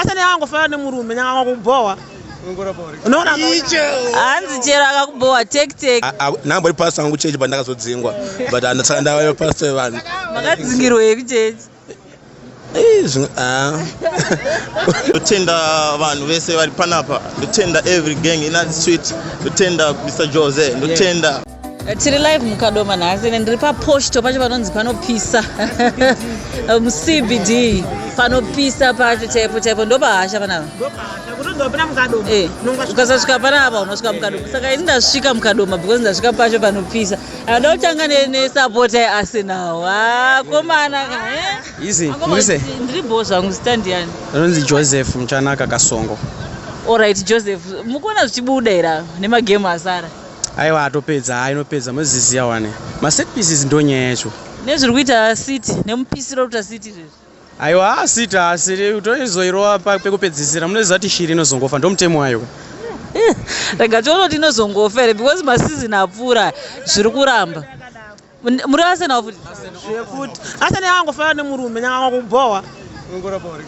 asane yangu fana nemurume nyanga kubowa unoona hanzi chero akakubowa take nambori pastor wangu chechi pandakazodzingwa but andasanda pastor vanhu makadzingirwei kuchechi ndotenda vanhu vese vari panapa, ndotenda every gang in that street, ndotenda Mr. Jose, ndotenda. Tiri live mukadoma nhasi ndiri paposto pacho panonzi panopisa muCBD panopisa pacho chaipo ndo pahasha panapa ukasasvika panapa unosvika mukadoma saka ini ndasvika mukadoma because ndasvika pacho panopisa anoda kutanga nesapota yeArsenal komana ndiri boss wangu stand yani anonzi Joseph Mchanaka Kasongo. Alright Joseph, mukuona zvichibuda ira nemagame asara? Aiwa atopedza inopedza muziziya wane maset pieces ndo nyaya yacho nezviri kuita City nemupisiro kuita City izvezvi. Aiwa City asiri utoizoirowa pekupedzisira munoziva kuti shiri inozongofa ndo mutemo wayo. Rega tione kuti inozongofa here because masizini apfuura zviri kuramba. Muri Arsenal futi? Arsenal yangu fana nemurume nyanga kubowa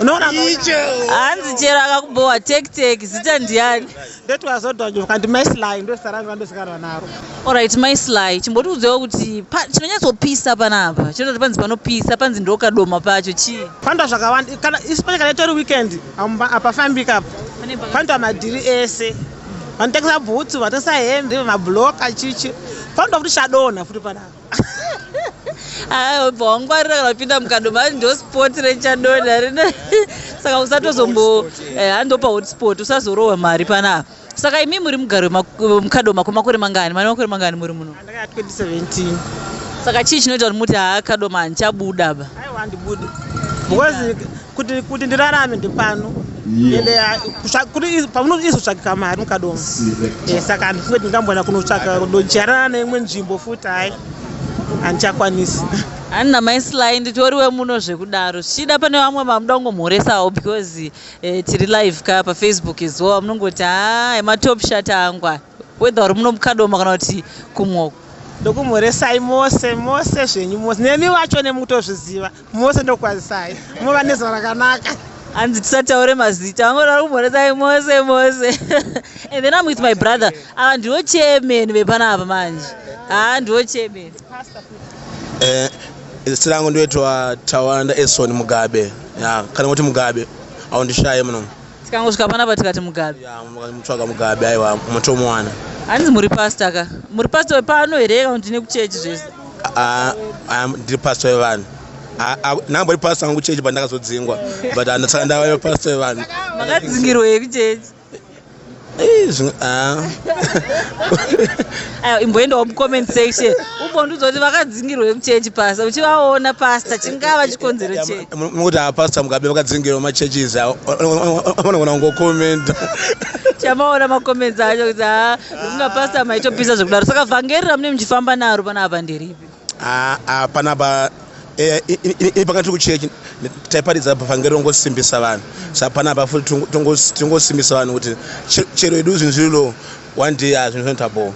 unoona hanzi chero akakubowa take zita ndiani ndetwazodonjoka kandi Maislai ndo saranga ndosikarwa naro. Alright Maislai chimbotiudzewo kuti chinonyatsopisa panapa chinoti panzi panopisa panzi ndokadoma pacho chii panda zvakawanda kana isipane kana itori weekend apafambika apa panda madhiri ese vanotekesa bhutsu vatesa hembe mabloka chichi panda kuti chadona futi panapa wangwarira kana kupinda mukadoma ndo sport rechadona rine saka usatozombo handopa hotspot usazorohwa mari panapa. Saka imi muri mugaro mukadoma kwemakore mangani? Mane makore mangani muri muno? Ndakati 2017. Saka chii chinoita kuti muti kadoma handichabuda ba? Aiwa handibude. Because kuti ndirarame ndipano. Ende kuti pamunoti izotsvaka mari mukadoma. Saka ndingoti ndingamboenda kunotsvaka kundojarana neimwe nzvimbo futi hai. Handichakwanisi. Handina Maislai nditoriwe muno zvekudaro zvichida pane vamwe mamuda kungomhoresawo because tiri live ka paFacebook izowa munongoti matop shot angwa whether uri muno mukadoma kana kuti kumwoko ndokumhoresai mose zvenyu mose nemi vacho nemutozviziva mose ndokwazisai mova nezva rakanaka hanzi tisataure mazita vangoda kumhoresai mose and then I'm with my brother ava ndiwo chairman vepanapa manje ndiwo chairman zita rangu ndoitwa Tawanda Edson Mugabe. Kana kuti Mugabe aundishaye muno. Tikangosvika panapa tikati Mugabe. Mutsvaga Mugabe aiwa mutomo wana. Hanzi muri pastor ka? Muri pastor pano here kana kuti nekuchechi zvese? Ndiri pastor wevanhu. Nambori pastor wangu chechi pandakazodzingwa but andasanda wayo pastor wevanhu. Makadzingirwei kuchechi? Imboendawo mucomment section umbondiudza kuti vakadzingirwe kuchechi pasta uchivaona pasta chingava chikonzero chei mukuti pastor Mugabe vakadzingirwa machurches vanogona kungokomenta chamaona macomments acho kuti runga pasta maitopisa zvekudaro saka vhangeri mune muchifamba naro panapa nderipi panapa pakati kuchechi taiparidza pavhangeri rongosimbisa vanhu saka panapa futi tongosimbisa vanhu kuti chero edu zvinhu zvirilo one day zvinhu zvinotapo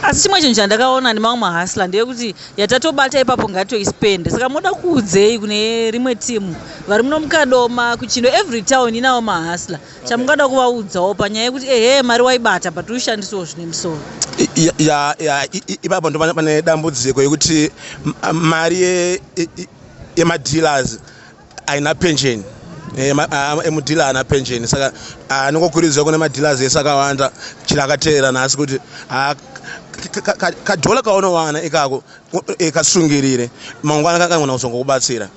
asi chimwe chinhu chandakaona nemamwe mahasla ndeyekuti yatatobata ipapo ngatoispende saka moda kuudzei kune rimwe timu vari muno mukadoma kuchindo every town inawo mahasla chamungada kuvaudzawo panyaya yekuti mari waibata but ushandisawo zvine musoro ipapo ndo pane dambudziko yekuti mari yemadhealers aina pension emudhila ana pension saka nongokurudzirwa kune madhealers ese akawanda chirakateera nhasi kuti kadhola kaunowana ikako kasungirire mangwana kakangona kuzongokubatsira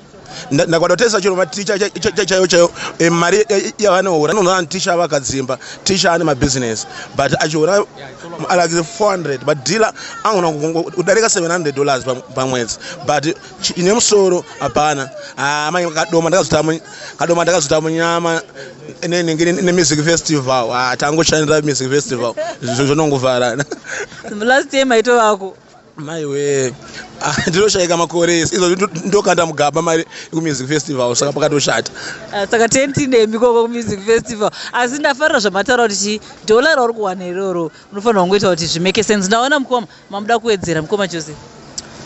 ndakwadotesa chiro maticha chaiyo mari yavanohura anonzana ticha vakadzimba ticha ane mabusiness but achihura like 400 but dealer angona kudarika $700 pamwedzi but ine musoro hapana manje kadoma ndakazota munyama ne music festival tangoshandira music festival zvonongovharana last time aito vako maiwe ndinoshayika makore izvo ndokanda mugaba mari yekumusic festival saka pakatoshata saka tendinemi koko kumusic festival asi ndafarira zvamataura kuti dhola rauri kuwana iroro unofanira kungoita kuti zvimake sense ndaona mukoma mamuda kuwedzera mukoma Joseph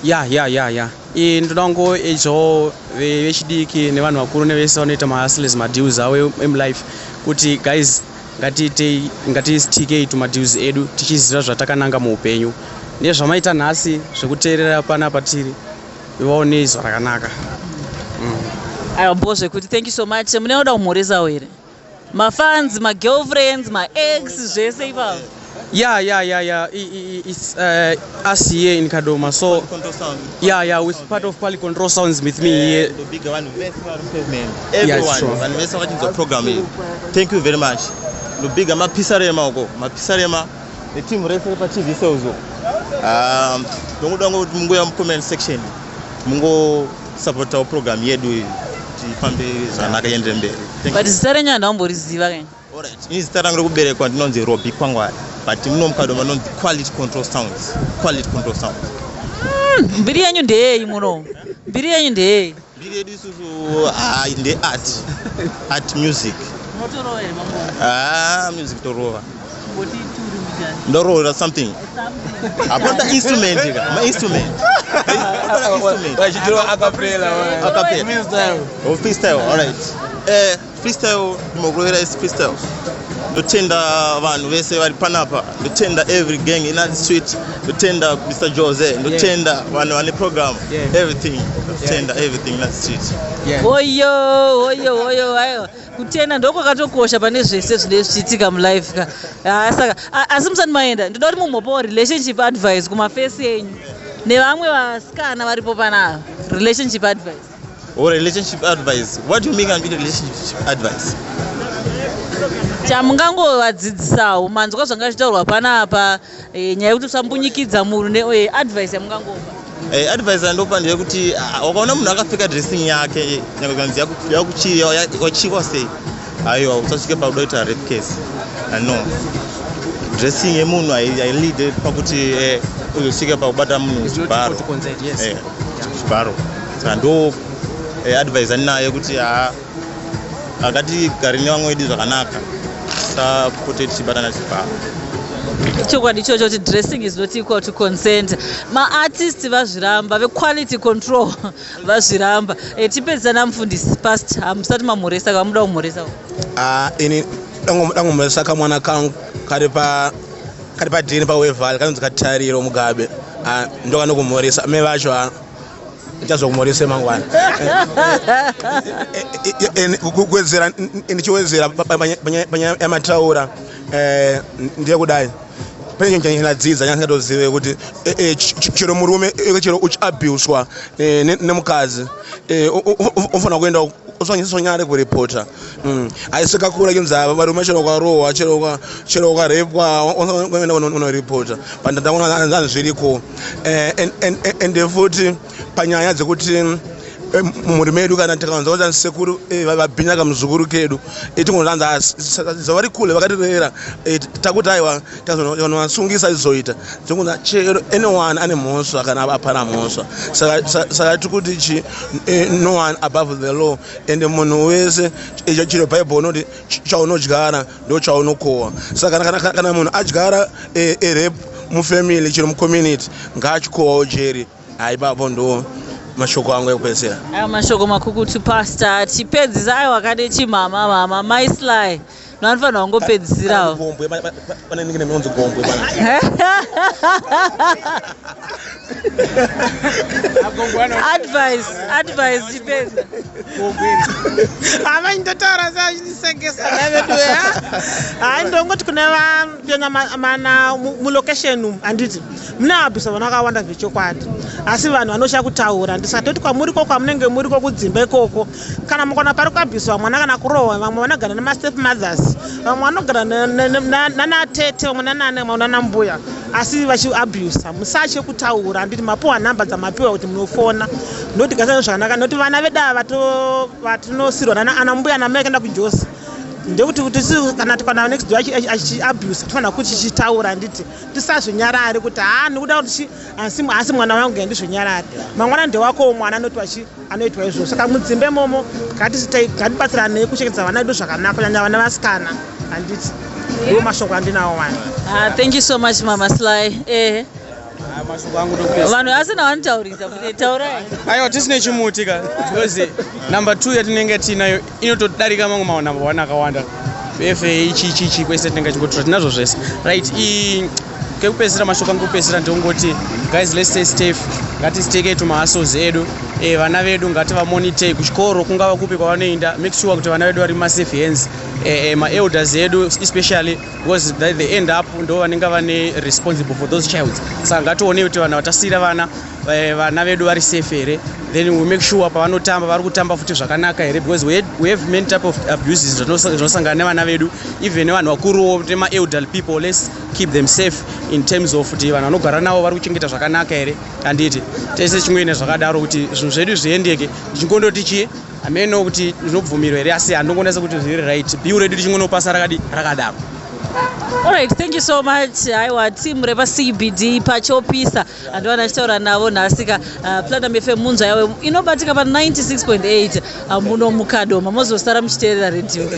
ya ndoda ngo ejo vechidiki nevanhu vakuru nevese vanoita mahustlers madeals avo emlife kuti guys ngatistikei tumadeals edu tichiziva zvatakananga muupenyu nezvamaita nhasi zvekuteerera panapa tiri vaone izvo rakanaka. aiwa mbo zvekuti thank you so much. munoda kumhoresawo here mafans magirlfriends maex zvese ipapo? It's us here in Kadoma. So with part of Quality Control Sounds with me here. The bigger one, everyone, and we're watching the program. Thank you very much. The bigger ma pisarema the team refer pa TV so. Dongo mungo ya comment section. Mungo support our program yedu tipambe zanaka yende mbele. But zitare ndamboriziva kani? Alright. Ini zitara ngiro kubereka ndinonzi Robbie Kwangwa. But muno mukadoma non Quality Control Sounds. Mbiri yanyu ndei muno. Mbiri yanyu ndei. Mbiri yedu isusu in the art music. Motorowe mambo. Music torova. Ngoti turi mbijani. Ndoro something. About the instrument my instrument. Wachitiro acapella. Freestyle. All right. Freestyle mugrovera is freestyle. Lutenda vanhu vese vari panapa, lutenda every gang in the street, lutenda Mr. Jose, lutenda vanhu vane program, everything, lutenda everything in the street. Oyo ayo kutenda ndoko katokosha pane zvese zvine zvichiitika mulife ka. Saka asi musati maenda ndoda kuti mumhopawo relationship advice kumafesi enyu nevamwe vasikana varipo panapa. Relationship advice. Relationship advice. What do you mean by relationship advice? Chamungangovadzidzisawo manzwa zvanga zvitaurwa panapa nyaya yekuti usambunyikidzwa munhu advice yamungangopa. Advice andopa ndeyekuti wakaona munhu akapfeka dressing yake nyange yakuchiwa sei aiwa usasvike pauda kuita rape case. No, dressing yemunhu ailide pakuti uzosvike pakubata munhu zvibharo. Zvibharo saka ndo advice andinayo kuti akati gari nevamwe vedu zvakanaka sapote tichibatana zvibharo. Chokwadi ichocho kuti dressing is not equal to consent. Maartists vazviramba vequality control vazviramba. Tipedzana mufundisi past hamusati mamhoresa kamuda kumhoresa. Ini dangomhoresa kamwana kangu kari padhini paweval kanonzi Tariro Mugabe. Ndokanokumhoresa me vacho ndichazokumhoresa mangwana. Kuwedzera ndichiwedzera panyamataura ndiye kudai pane nyanyadzidza nyasingatozive kuti chero murume chero uchiabuswa nemukadzi ufana kuenda usonyare kuripota aisikakura kinzava varume chero kwarohwa chero kwarepwa unoripota pandaona zviriko ende futi panyaya dzekuti muri medu kana tikawanza kuti sekuru vabhinya kamuzukuru kedu tingonanza zavari kule vakatirera takuti aiwa tazonosungisa izoita tingonza chero anyone ane mhosva kana apana mhosva saka tikuti chi no one above the law ende munhu wese chiro bible unoti chaunodyara ndo chaunokohwa saka kana munhu adyara rape mufamily chiro mucommunity ngaachikohwawo jeri haipapo ndo mashoko angu ekupedzisira. Ayo mashoko makukutu pastor tipedzisa ayo wakade chimama my sly nanofanira kungopedzisirawo. Gombwe pane ningine munonzi gombwe bana. Advice tipedza. Ama ndotara za chisengesa navedu hai ndongoti kune vapenya mana mu location anditi muna abisa vana vakawanda zvechokwadi asi vanhu vanosha kutaura ndisatoti kwamuri koko kwamunenge muri kokudzimba ikoko kana mukona pari kwabhiswa mwana kana kurohwa vamwe vanogara nemastep mothers vamwe vanogara nanatete vamwe nanane vamwe nanambuya asi vachiabusa musache kutaura anditi mapiwa nhamba dzamapiwa kuti munofona ndoti gasana zvakanaka noti vana veda vatinosirwa anambuya namai kaenda kujosi ndekuti kana next door achiabuse tofana kuti chichitaura nditi tisazvonyarari kuti nekuda kuti asi mwana wangu ndizvonyarari mangwana ndewako mwana anoti anoitwa izvo saka mudzimbe momo ngatibatsiranei kuchengetedza vana vedu zvakanaka kunyanya vana vasikana handiti ndo mashoko andinawo mwana. Thank you so much Mama Sly. mashoko angu ndokupesa. Vanhu asina vanitaurisa kuti taurai. Aiwa tisine chimutika because number 2 yatinenge tinayo inotodarika mamwe ma number 1 akawanda. FA ichi kwese tinenge chingotora tinazvo zvese. Right, kekupesera mashoko angu kupesera ndongoti guys, let's stay safe. Ngatisteke to mahustles edu. Vana vedu ngativa monitor kuchikoro kungava kupi kwavanoenda, make sure kuti vana vedu vari safe hands. Ma elders edu especially because they end up ndo vanenge vane responsible for those child. Saka ngatione kuti vana vatasira vana vedu vari safe here, then we make sure pavanotamba vari kutamba futi zvakanaka here, because we have many type of abuses zvinosangana nevana vedu, even nevanhu vakuruwo tema elderly people. Let's keep them safe in terms of kuti vanhu vanogara navo vari kuchengeta zvakanaka here. Anditi tese chimwe zvakadaro kuti zvinhu zvedu zviendeke tichingondoti chii ameno kuti zvinobvumirwa here, asi handongonasa kuti zviri right. Bill redu tichingonopasa rakadaro. Alright, thank you so much. Aiwa team repa CBD pachopisa andovana chitaura navo nhasika Platinum FM munzwa yawe inobatika pa 96.8 muno mukadoma mozosara muchiteerera radio.